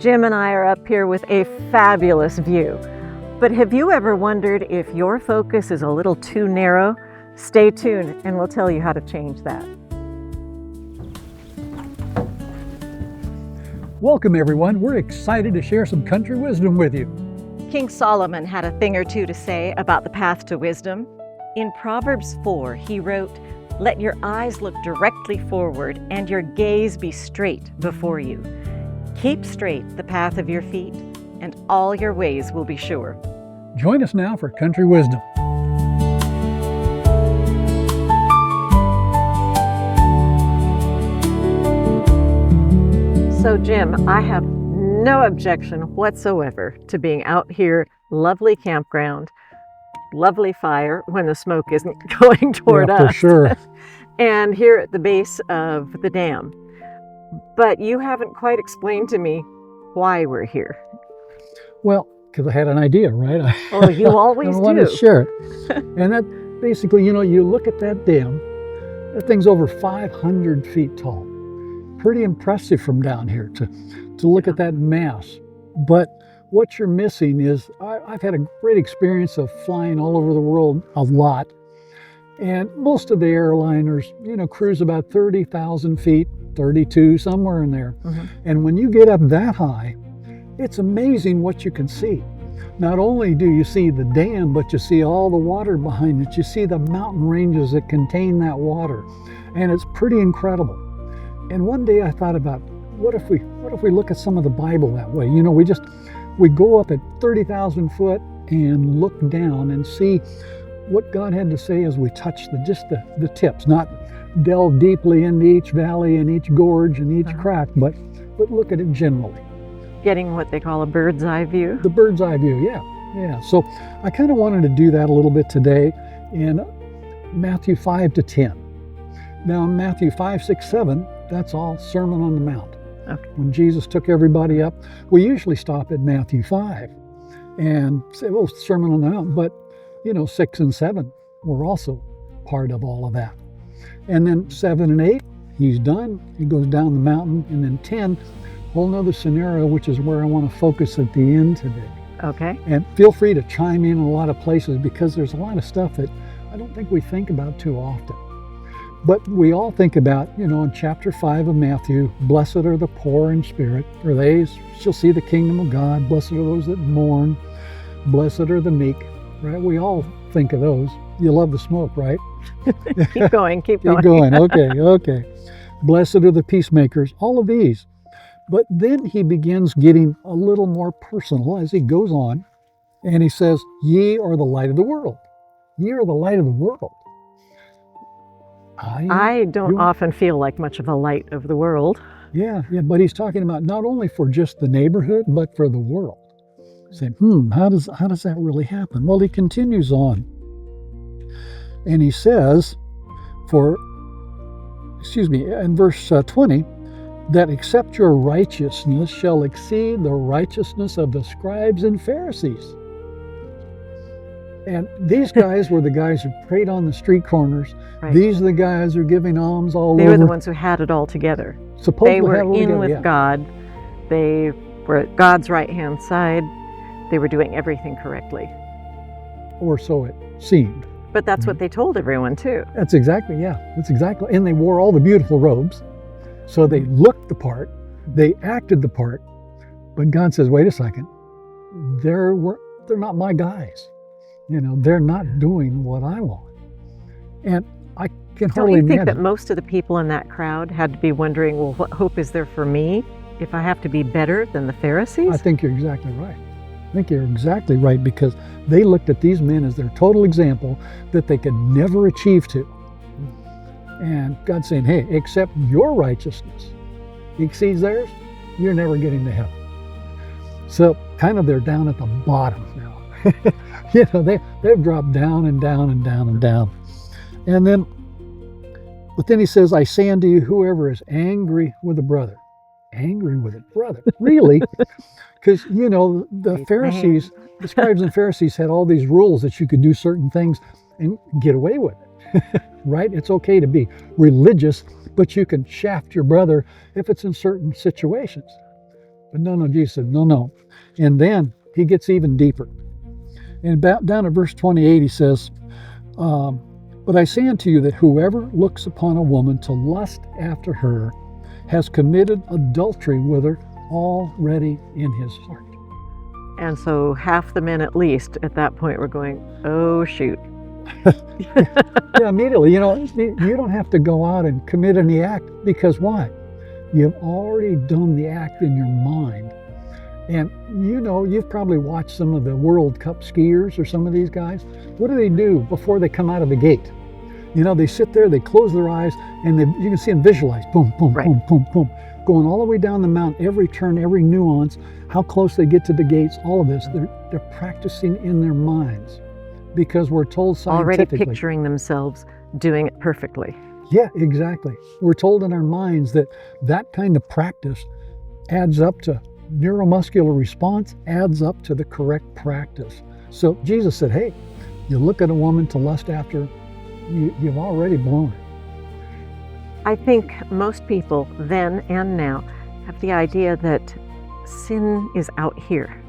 Jim and I are up here with a fabulous view. But have you ever wondered if your focus is a little too narrow? Stay tuned and we'll tell you how to change that. Welcome everyone. We're excited to share some country wisdom with you. King Solomon had a thing or two to say about the path to wisdom. In Proverbs 4, he wrote, "Let your eyes look directly forward and your gaze be straight before you. Keep straight the path of your feet, and all your ways will be sure." Join us now for Country Wisdom. So Jim, I have no objection whatsoever to being out here, lovely campground, lovely fire when the smoke isn't going toward us. For sure. And here at the base of the dam. But you haven't quite explained to me why we're here. Well, because I had an idea, right? Oh, you always I wanted do. to share it. And that basically, you look at that dam, that thing's over 500 feet tall. Pretty impressive from down here to look at that mass. But what you're missing is, I've had a great experience of flying all over the world a lot. And most of the airliners, cruise about 30,000 feet, 32, somewhere in there. Mm-hmm. And when you get up that high, it's amazing what you can see. Not only do you see the dam, but you see all the water behind it. You see the mountain ranges that contain that water. And it's pretty incredible. And one day I thought about, what if we look at some of the Bible that way? We go up at 30,000 foot and look down and see what God had to say as we touch the tips, not delve deeply into each valley and each gorge and each crack, but look at it generally. Getting what they call a bird's eye view. The bird's eye view, yeah. So I kind of wanted to do that a little bit today in Matthew 5 to 10. Now in Matthew 5, 6, 7, that's all Sermon on the Mount. Okay. When Jesus took everybody up, we usually stop at Matthew 5 and say, well, Sermon on the Mount, but 6 and 7 were also part of all of that. And then 7 and 8, he's done. He goes down the mountain. And then 10, whole nother scenario, which is where I want to focus at the end today. Okay. And feel free to chime in a lot of places because there's a lot of stuff that I don't think we think about too often. But we all think about, in chapter 5 of Matthew, blessed are the poor in spirit, for they shall see the kingdom of God. Blessed are those that mourn. Blessed are the meek. Right? We all think of those. You love the smoke, right? Keep going. Keep going. Okay. Blessed are the peacemakers. All of these. But then he begins getting a little more personal as he goes on. And he says, ye are the light of the world. Ye are the light of the world. I don't often feel like much of a light of the world. Yeah, but he's talking about not only for just the neighborhood, but for the world. Say, how does that really happen? Well, he continues on. And he says, in verse 20, that except your righteousness shall exceed the righteousness of the scribes and Pharisees. And these guys were the guys who prayed on the street corners. Right. These are the guys who are giving alms all over. They were the ones who had it all together. Supposedly they were in with God. They were at God's right-hand side. They were doing everything correctly. Or so it seemed. But that's what they told everyone too. That's exactly. And they wore all the beautiful robes. So they looked the part. They acted the part. But God says, wait a second. They're not my guys. They're not doing what I want. And I can hardly imagine. Don't you think that most of the people in that crowd had to be wondering, well, what hope is there for me if I have to be better than the Pharisees? I think you're exactly right. Because they looked at these men as their total example that they could never achieve to. And God's saying, hey, except your righteousness exceeds theirs, you're never getting to heaven. So kind of they're down at the bottom now. They've dropped down and down and down and down. But then he says, I say unto you, whoever is angry with a brother. Angry with a brother? Really? Because, the Pharisees, the scribes and Pharisees had all these rules that you could do certain things and get away with it. Right? It's okay to be religious, but you can shaft your brother if it's in certain situations. But no, Jesus said, no. And then he gets even deeper. And down at verse 28, he says, but I say unto you that whoever looks upon a woman to lust after her has committed adultery with her already in his heart. And so half the men at least at that point were going, oh, shoot. Yeah, immediately, you don't have to go out and commit any act, because why? You've already done the act in your mind. And you've probably watched some of the World Cup skiers or some of these guys. What do they do before they come out of the gate? They sit there, they close their eyes, and you can see them visualize, boom, boom, Right. boom, boom, boom, going all the way down the mountain, every turn, every nuance, how close they get to the gates, all of this. They're practicing in their minds, because we're told scientifically. Already picturing themselves doing it perfectly. Yeah, exactly. We're told in our minds that kind of practice adds up to neuromuscular response, adds up to the correct practice. So Jesus said, hey, you look at a woman to lust after, you've already blown it. I think most people then and now have the idea that sin is out here.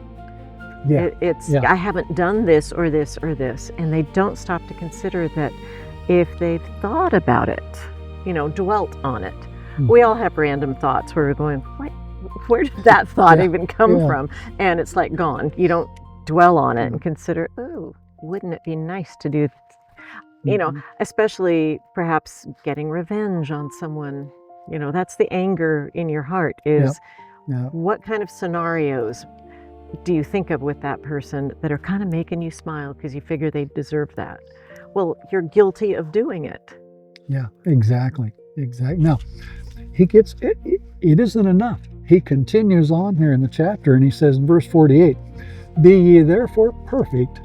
Yeah. Yeah. I haven't done this or this or this, and they don't stop to consider that if they've thought about it, dwelt on it. We all have random thoughts where we're going, where did that thought even come from? And it's like gone. You don't dwell on it and consider, oh, wouldn't it be nice to do, especially perhaps getting revenge on someone. That's the anger in your heart is what kind of scenarios do you think of with that person that are kind of making you smile because you figure they deserve that? Well, you're guilty of doing it. Yeah, exactly. Now, he gets it. It isn't enough. He continues on here in the chapter, and he says in verse 48, be ye therefore perfect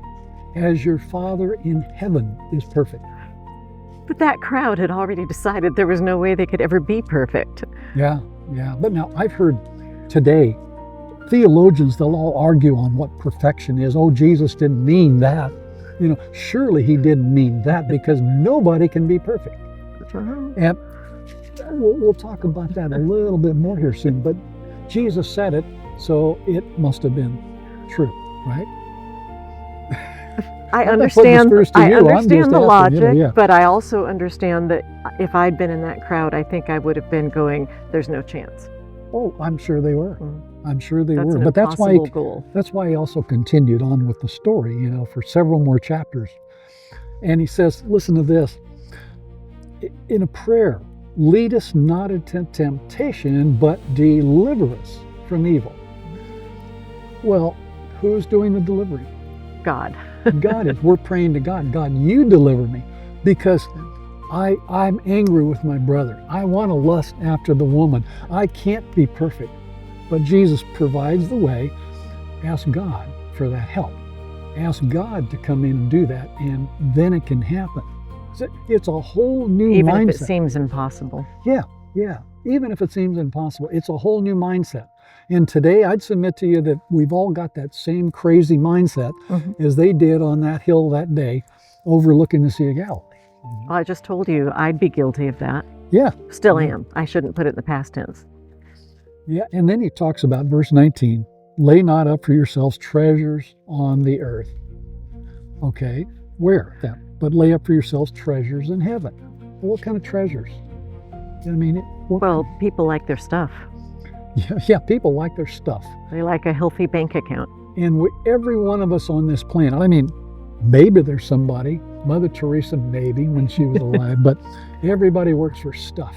as your Father in heaven is perfect. But that crowd had already decided there was no way they could ever be perfect. Yeah. But now I've heard today, theologians, they'll all argue on what perfection is. Oh, Jesus didn't mean that. Surely he didn't mean that, because nobody can be perfect. And we'll talk about that a little bit more here soon, but Jesus said it, so it must have been true, right? I understand the logic, yeah. But I also understand that if I'd been in that crowd, I think I would have been going, there's no chance. Oh, I'm sure they were. I'm sure they were. But that's why he also continued on with the story, for several more chapters. And he says, listen to this. In a prayer, lead us not into temptation, but deliver us from evil. Well, who's doing the delivering? God. God is. We're praying to God. God, you deliver me, because I'm angry with my brother. I want to lust after the woman. I can't be perfect. But Jesus provides the way. Ask God for that help. Ask God to come in and do that, and then it can happen. It's a whole new mindset. Even if it seems impossible. Yeah. Even if it seems impossible, it's a whole new mindset. And today, I'd submit to you that we've all got that same crazy mindset as they did on that hill that day, overlooking the Sea of Galilee. Well, I just told you I'd be guilty of that. Yeah. Still am. I shouldn't put it in the past tense. Yeah, and then he talks about verse 19, lay not up for yourselves treasures on the earth. Okay, where then? But lay up for yourselves treasures in heaven. Well, what kind of treasures? People like their stuff. Yeah, people like their stuff. They like a healthy bank account. And every one of us on this planet, maybe there's somebody, Mother Teresa maybe when she was alive, but everybody works for stuff.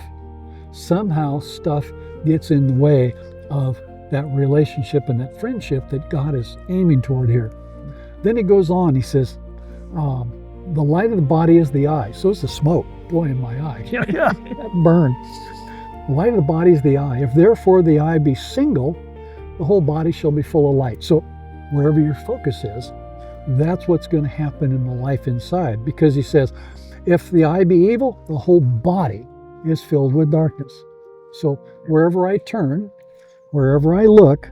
Somehow stuff gets in the way of that relationship and that friendship that God is aiming toward here. Then he goes on, he says, the light of the body is the eye. So is the smoke. Boy, in my eye. That burn. The light of the body is the eye. If therefore the eye be single, the whole body shall be full of light. So wherever your focus is, that's what's going to happen in the life inside. Because he says, if the eye be evil, the whole body is filled with darkness. So wherever I turn, wherever I look,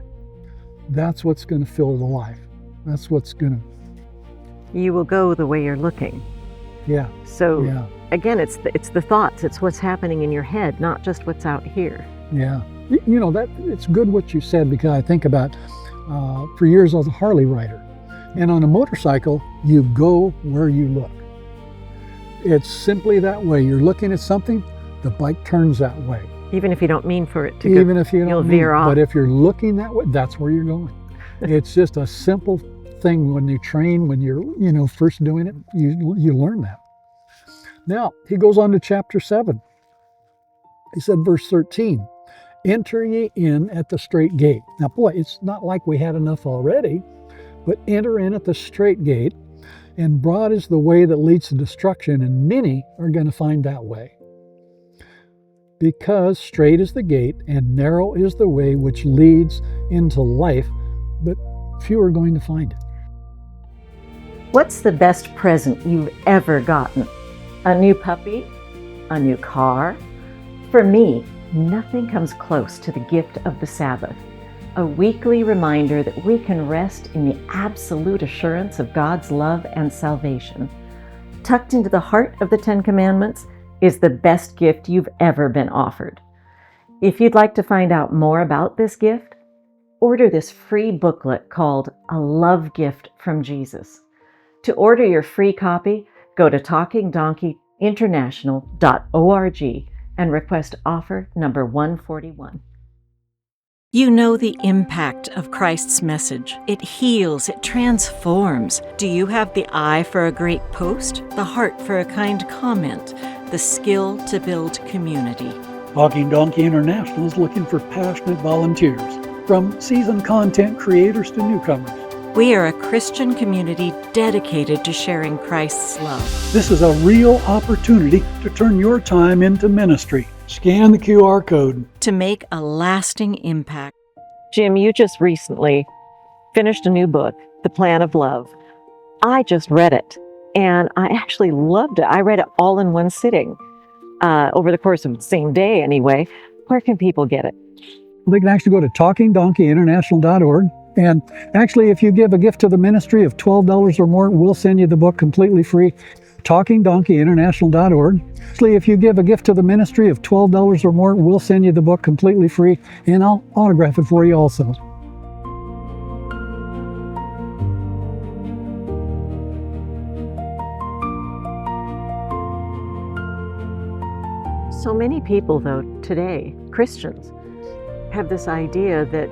that's what's going to fill the life. That's what's going to... You will go the way you're looking. Yeah. So again, it's the thoughts. It's what's happening in your head, not just what's out here. Yeah. That it's good what you said, because I think about, for years I was a Harley rider. And on a motorcycle, you go where you look. It's simply that way. You're looking at something, the bike turns that way. Even if you don't mean for it to go, Even if you you'll don't veer off. But if you're looking that way, that's where you're going. It's just a simple thing when you train, when you're first doing it, you learn that. Now, he goes on to chapter 7. He said, verse 13, enter ye in at the straight gate. Now, boy, it's not like we had enough already, but enter in at the straight gate, and broad is the way that leads to destruction, and many are going to find that way. Because straight is the gate, and narrow is the way which leads into life, but few are going to find it. What's the best present you've ever gotten? A new puppy? A new car? For me, nothing comes close to the gift of the Sabbath, a weekly reminder that we can rest in the absolute assurance of God's love and salvation. Tucked into the heart of the Ten Commandments is the best gift you've ever been offered. If you'd like to find out more about this gift, order this free booklet called A Love Gift from Jesus. To order your free copy, go to talkingdonkeyinternational.org and request offer number 141. You know the impact of Christ's message. It heals, it transforms. Do you have the eye for a great post, the heart for a kind comment, the skill to build community? Talking Donkey International is looking for passionate volunteers, from seasoned content creators to newcomers. We are a Christian community dedicated to sharing Christ's love. This is a real opportunity to turn your time into ministry. Scan the QR code to make a lasting impact. Jim, you just recently finished a new book, The Plan of Love. I just read it, and I actually loved it. I read it all in one sitting, over the course of the same day anyway. Where can people get it? They can actually go to talkingdonkeyinternational.org. And actually, if you give a gift to the ministry of $12 or more, we'll send you the book completely free. talkingdonkeyinternational.org. Actually, if you give a gift to the ministry of $12 or more, we'll send you the book completely free, and I'll autograph it for you also. So many people, though, today, Christians, have this idea that,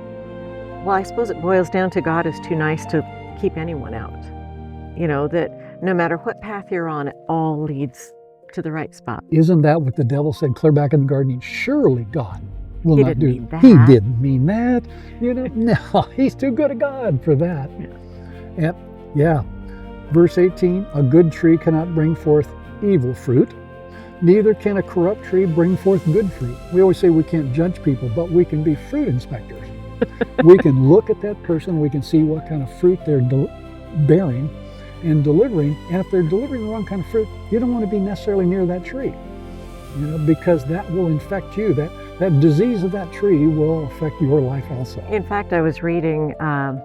well, I suppose it boils down to God is too nice to keep anyone out. That no matter what path you're on, it all leads to the right spot. Isn't that what the devil said clear back in the garden? Surely God will He not didn't do mean that. that. He didn't mean that. No, he's too good a God for that. Yeah. Verse 18, a good tree cannot bring forth evil fruit, neither can a corrupt tree bring forth good fruit. We always say we can't judge people, but we can be fruit inspectors. We can look at that person, we can see what kind of fruit they're bearing and delivering, and if they're delivering the wrong kind of fruit, you don't want to be necessarily near that tree, because that will infect you. That disease of that tree will affect your life also. In fact, I was reading a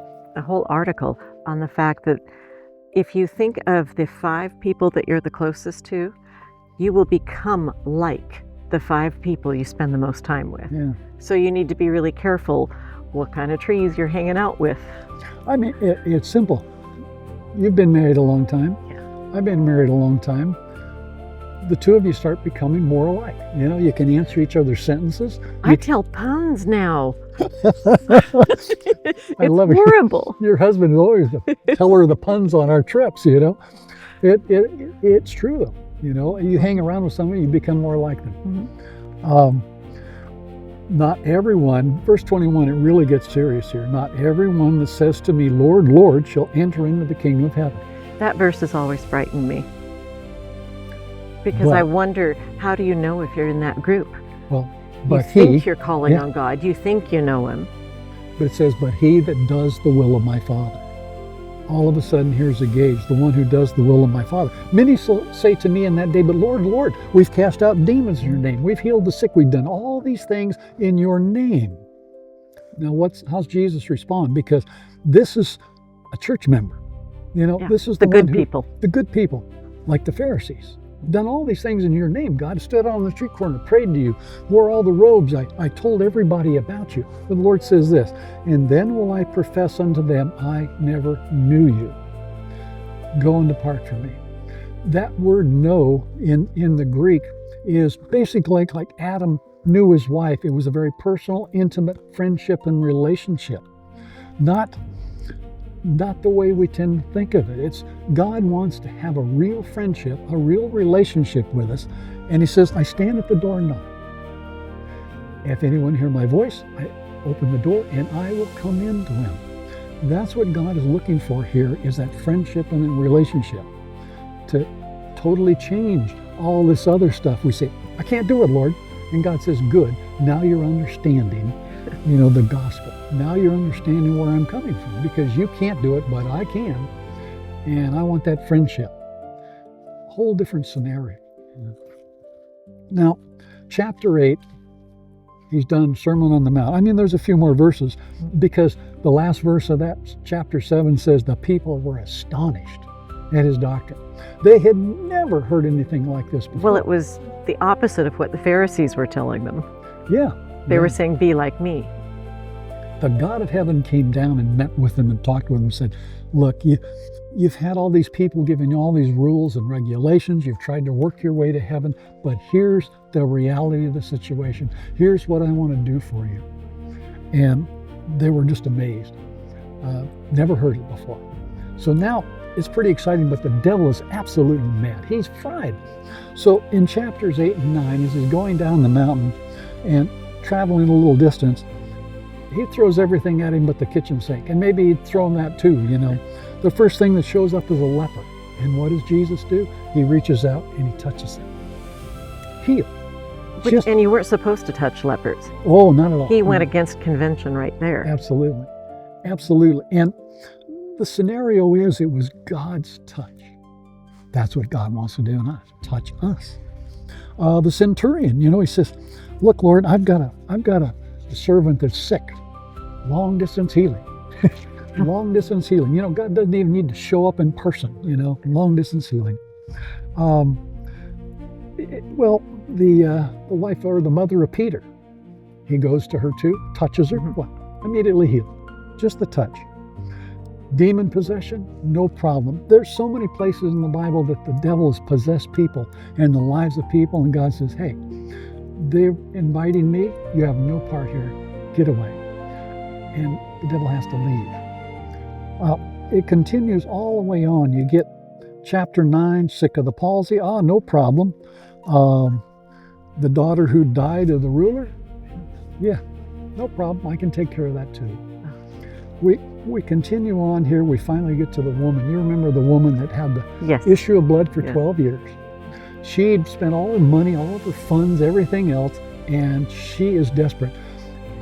whole article on the fact that if you think of the 5 people that you're the closest to, you will become like the 5 people you spend the most time with. Yeah. So you need to be really careful what kind of trees you're hanging out with. I mean, it's simple. You've been married a long time. Yeah. I've been married a long time. The two of you start becoming more alike. You can answer each other's sentences. I tell puns now. I It's love it. horrible. Your husband always tell her the puns on our trips, It's true though. You hang around with somebody, you become more like them. Mm-hmm. Not everyone, verse 21, it really gets serious here. Not everyone that says to me, Lord, Lord, shall enter into the kingdom of heaven. That verse has always frightened me. Because I wonder, how do you know if you're in that group? Well, You but think you're calling yeah. on God. You think you know Him. But it says, but he that does the will of my Father. All of a sudden, here's a gauge, the one who does the will of my Father. Many say to me in that day, but Lord, Lord, we've cast out demons in your name. We've healed the sick. We've done all these things in your name. Now, how's Jesus respond? Because this is a church member. This is the the good one people. The good people, like the Pharisees, done all these things in your name, God. Stood on the street corner, prayed to you, wore all the robes. I told everybody about you. But the Lord says this, and then will I profess unto them, I never knew you. Go and depart from me. That word know in the Greek is basically like Adam knew his wife. It was a very personal, intimate friendship and relationship. Not the way we tend to think of it. It's God wants to have a real friendship, a real relationship with us. And he says, I stand at the door and knock. If anyone hear my voice, I open the door and I will come into him. That's what God is looking for here, is that friendship and a relationship. To totally change all this other stuff. We say, I can't do it, Lord. And God says, good, now you're understanding, the gospel. Now you're understanding where I'm coming from, because you can't do it, but I can. And I want that friendship. Whole different scenario. Now, chapter 8, he's done Sermon on the Mount. There's a few more verses, because the last verse of that chapter 7 says the people were astonished at his doctrine. They had never heard anything like this before. Well, it was the opposite of what the Pharisees were telling them. Yeah. They were saying, be like me. The God of heaven came down and met with them and talked with them and said, look, you've had all these people giving you all these rules and regulations. You've tried to work your way to heaven, but here's the reality of the situation. Here's what I want to do for you. And they were just amazed. Never heard it before. So now it's pretty exciting, but the devil is absolutely mad. He's fried. So in chapters 8 and 9, as he's going down the mountain and traveling a little distance, he throws everything at him but the kitchen sink. And maybe he'd throw him that too, The first thing that shows up is a leper. And what does Jesus do? He reaches out and he touches him. Heal. And you weren't supposed to touch lepers. Oh, not at all. He went against convention right there. Absolutely. Absolutely. And the scenario is, it was God's touch. That's what God wants to do in us. Touch us. The centurion, he says, look, Lord, I've got a servant that's sick. Long distance healing. Long distance healing. God doesn't even need to show up in person, long distance healing. The wife or the mother of Peter, he goes to her too, touches her, what? Immediately healed. Just the touch. Demon possession, no problem. There's so many places in the Bible that the devil has possessed people and the lives of people, and God says, hey, they're inviting me, you have no part here, get away. And the devil has to leave. Well, it continues all the way on. You get chapter 9, sick of the palsy, no problem. The daughter who died of the ruler, yeah, no problem, I can take care of that too. We continue on here, we finally get to the woman. You remember the woman that had the issue of blood for 12 years. She'd spent all her money, all of her funds, everything else, and she is desperate.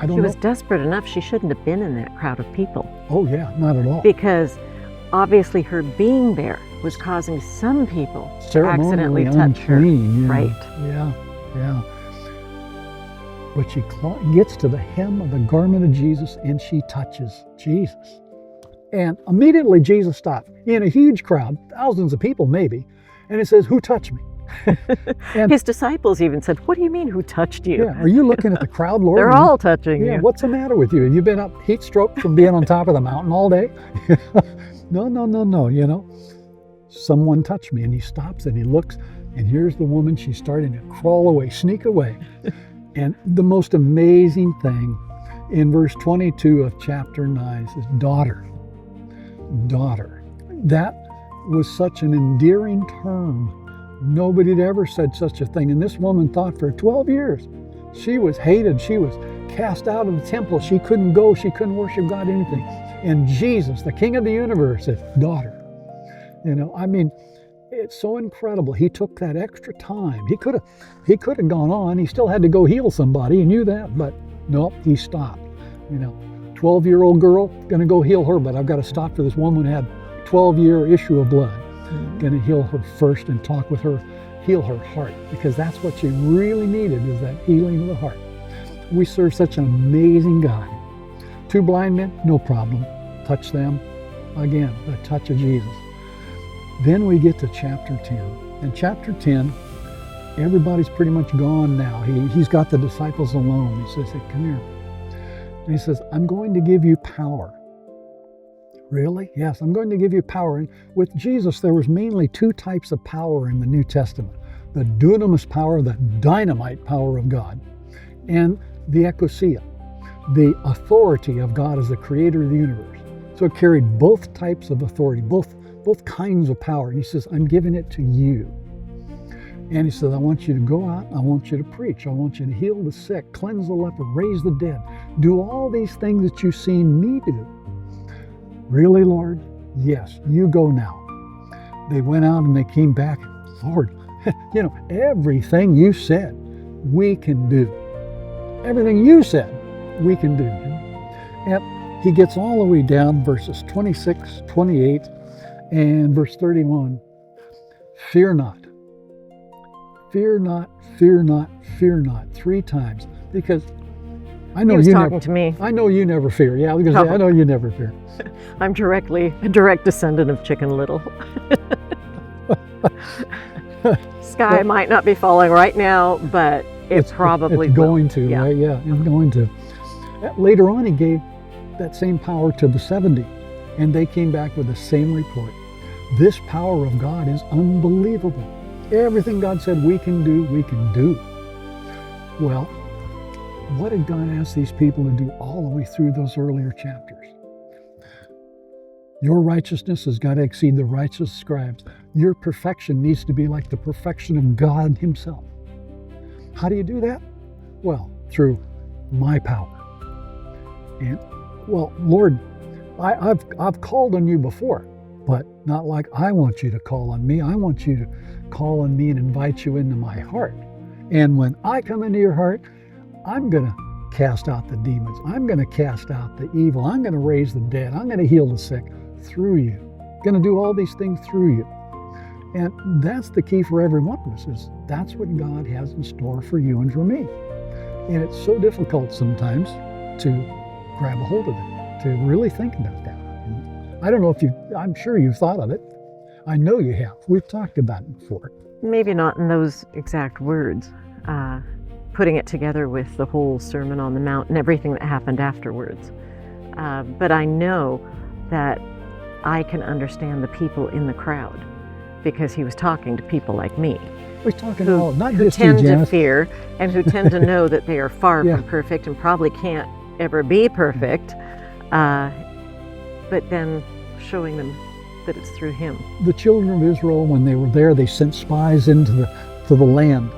She was desperate enough, she shouldn't have been in that crowd of people. Oh yeah, not at all. Because obviously her being there was causing some people to accidentally touch her. Yeah. Right. Yeah. But she gets to the hem of the garment of Jesus and she touches Jesus. And immediately Jesus stops in a huge crowd, thousands of people maybe, and it says, who touched me? And his disciples even said, what do you mean, who touched you? Yeah, are you looking at the crowd, Lord? They're all touching you. What's the matter with you? Have you been up heat stroke from being on top of the mountain all day? No, someone touched me. And he stops and he looks, and here's the woman. She's starting to crawl away, sneak away. And the most amazing thing in verse 22 of chapter 9 says, daughter. That was such an endearing term. Nobody had ever said such a thing. And this woman thought for 12 years, she was hated. She was cast out of the temple. She couldn't go. She couldn't worship God, anything. And Jesus, the King of the universe, says, daughter. It's so incredible. He took that extra time. He could have gone on. He still had to go heal somebody. He knew that, but no, he stopped. 12-year-old girl, gonna go heal her, but I've got to stop for this woman who had 12-year issue of blood. Gonna heal her first and talk with her, heal her heart, because that's what she really needed, is that healing of the heart. We serve such an amazing God. 2 blind men, no problem. Touch them. Again, the touch of Jesus. Then we get to chapter 10. In chapter 10, everybody's pretty much gone now. He's got the disciples alone. He says, hey, come here. And he says, I'm going to give you power. Really? Yes, I'm going to give you power. And with Jesus, there was mainly two types of power in the New Testament. The dunamis power, the dynamite power of God, and the exousia, the authority of God as the creator of the universe. So it carried both types of authority, both kinds of power. And he says, I'm giving it to you. And he says, I want you to go out, I want you to preach, I want you to heal the sick, cleanse the leper, raise the dead, do all these things that you've seen me do. Really, Lord? Yes, you go now. They went out and they came back. Lord, everything you said, we can do. Everything you said, we can do. And he gets all the way down, verses 26, 28, and verse 31. Fear not. Fear not, fear not, fear not, 3 times. Because I know you never. To me. I know you never fear. Yeah, I was going to say, I know you never fear. I'm a direct descendant of Chicken Little. Sky might not be falling right now, but it's probably going to, yeah. Right? Yeah, it's going to. Later on, he gave that same power to the 70, and they came back with the same report. This power of God is unbelievable. Everything God said we can do, we can do. Well, what did God ask these people to do all the way through those earlier chapters? Your righteousness has got to exceed the righteous scribes. Your perfection needs to be like the perfection of God himself. How do you do that? Well, through my power. And, well, Lord, I've called on you before, but not like I want you to call on me. I want you to call on me and invite you into my heart. And when I come into your heart, I'm going to cast out the demons. I'm going to cast out the evil. I'm going to raise the dead. I'm going to heal the sick through you. I'm going to do all these things through you. And that's the key for every one of us, is that's what God has in store for you and for me. And it's so difficult sometimes to grab a hold of it, to really think about that. And I don't know if I'm sure you've thought of it. I know you have. We've talked about it before. Maybe not in those exact words. Putting it together with the whole Sermon on the Mount and everything that happened afterwards. But I know that I can understand the people in the crowd, because he was talking to people like me. We're talking about not who just tend you, to fear and who tend to know that they are far Yeah. from perfect and probably can't ever be perfect. But then showing them that it's through him. The children of Israel, when they were there, they sent spies into the land.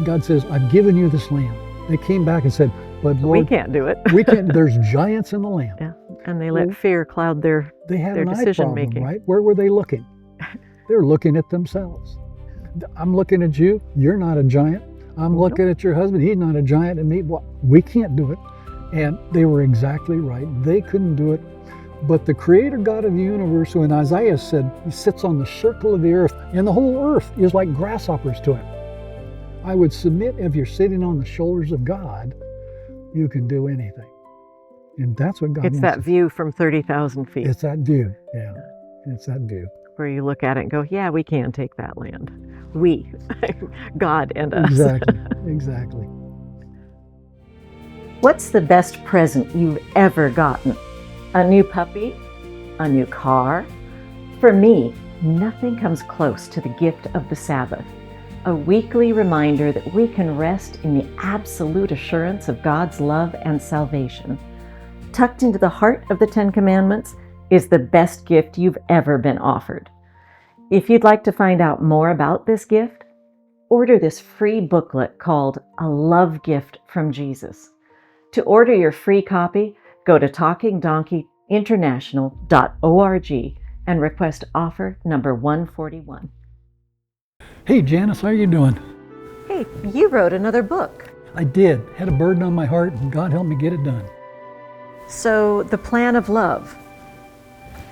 God says, I've given you this land. They came back and said, but Lord, We can't do it. we can't. There's giants in the land. Yeah. And they let fear cloud their They had their an eye decision problem, making. right? Where were they looking? They're looking at themselves. I'm looking at you. You're not a giant. I'm looking at your husband. He's not a giant. And me, well, we can't do it. And they were exactly right. They couldn't do it. But the creator God of the universe, who in Isaiah said, he sits on the circle of the earth, and the whole earth is like grasshoppers to him. I would submit, if you're sitting on the shoulders of God, you can do anything. And that's what God It's wants that us- view from 30,000 feet It's that view. Yeah. It's that view. where you look at it and go, yeah, we can take that land. We, God and us. Exactly. Exactly. What's the best present you've ever gotten? A new puppy? A new car? For me, nothing comes close to the gift of the Sabbath, a weekly reminder that we can rest in the absolute assurance of God's love and salvation. Tucked into the heart of the 10 Commandments is the best gift you've ever been offered. If you'd like to find out more about this gift, order this free booklet called A Love Gift from Jesus. To order your free copy, go to talkingdonkeyinternational.org and request offer number 141. Hey, Janice, how are you doing? Hey, you wrote another book. I did. Had a burden on my heart, and God helped me get it done. So, The Plan of Love,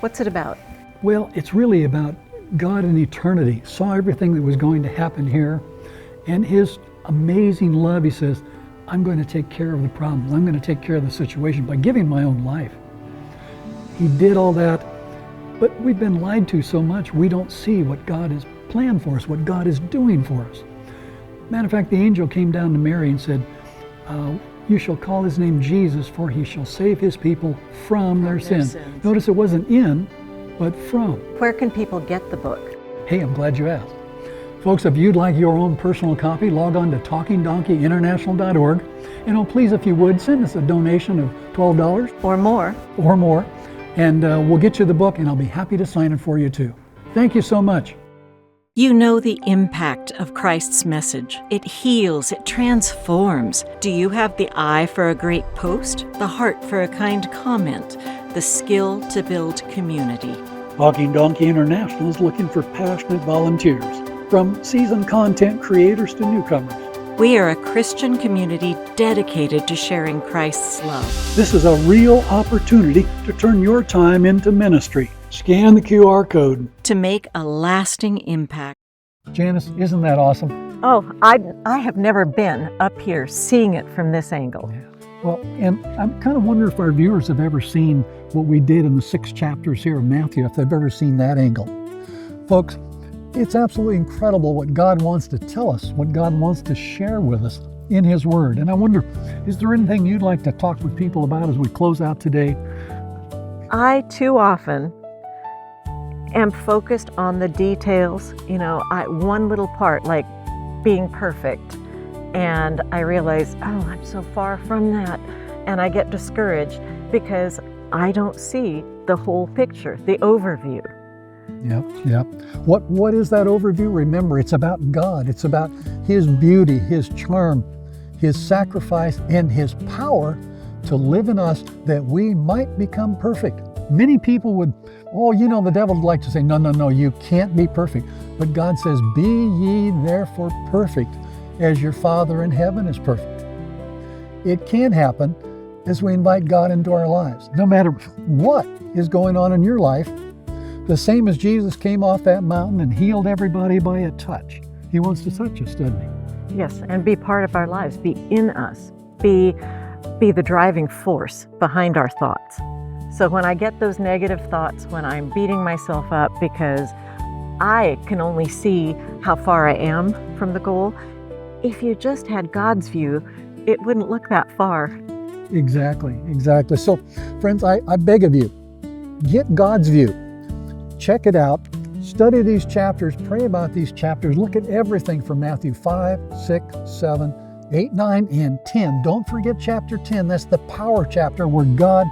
what's it about? Well, it's really about God in eternity. Saw everything that was going to happen here, and his amazing love. He says, I'm going to take care of the problems. I'm going to take care of the situation by giving my own life. He did all that, but we've been lied to so much, we don't see what God has plan for us, what God is doing for us. Matter of fact, the angel came down to Mary and said, you shall call his name Jesus, for he shall save his people from their sins. Notice it wasn't in, but from. Where can people get the book? Hey, I'm glad you asked. Folks, if you'd like your own personal copy, log on to talkingdonkeyinternational.org. And please, if you would, send us a donation of $12 Or more. or more, and we'll get you the book, and I'll be happy to sign it for you too. Thank you so much. You know the impact of Christ's message. It heals, it transforms. Do you have the eye for a great post, the heart for a kind comment, the skill to build community? Talking Donkey International is looking for passionate volunteers, from seasoned content creators to newcomers. We are a Christian community dedicated to sharing Christ's love. This is a real opportunity to turn your time into ministry. Scan the QR code. To make a lasting impact. Janice, isn't that awesome? Oh, I have never been up here seeing it from this angle. Well, and I'm kind of wondering if our viewers have ever seen what we did in the 6 chapters here of Matthew, if they've ever seen that angle. Folks, it's absolutely incredible what God wants to tell us, what God wants to share with us in His Word. And I wonder, is there anything you'd like to talk with people about as we close out today? I too often am focused on the details, one little part like being perfect, and I realize, oh, I'm so far from that, and I get discouraged because I don't see the whole picture, the overview. Yep. What is that overview? Remember, it's about God. It's about His beauty, His charm, His sacrifice, and His power to live in us that we might become perfect. Many people would, the devil would like to say, no, you can't be perfect. But God says, be ye therefore perfect as your Father in heaven is perfect. It can happen as we invite God into our lives. No matter what is going on in your life, the same as Jesus came off that mountain and healed everybody by a touch. He wants to touch us, doesn't He? Yes, and be part of our lives, be in us, be the driving force behind our thoughts. So when I get those negative thoughts, when I'm beating myself up because I can only see how far I am from the goal, if you just had God's view, it wouldn't look that far. Exactly. So, friends, I beg of you, get God's view. Check it out. Study these chapters. Pray about these chapters. Look at everything from Matthew 5, 6, 7, 8, 9, and 10. Don't forget chapter 10. That's the power chapter where God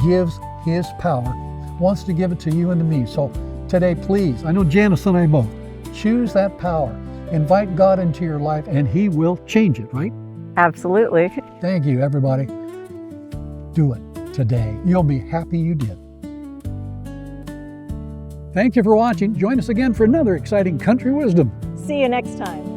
gives His power. Wants to give it to you and to me. So today, please, I know Janice and I both, choose that power. Invite God into your life and He will change it, right? Absolutely. Thank you, everybody. Do it today. You'll be happy you did. Thank you for watching. Join us again for another exciting Country Wisdom. See you next time.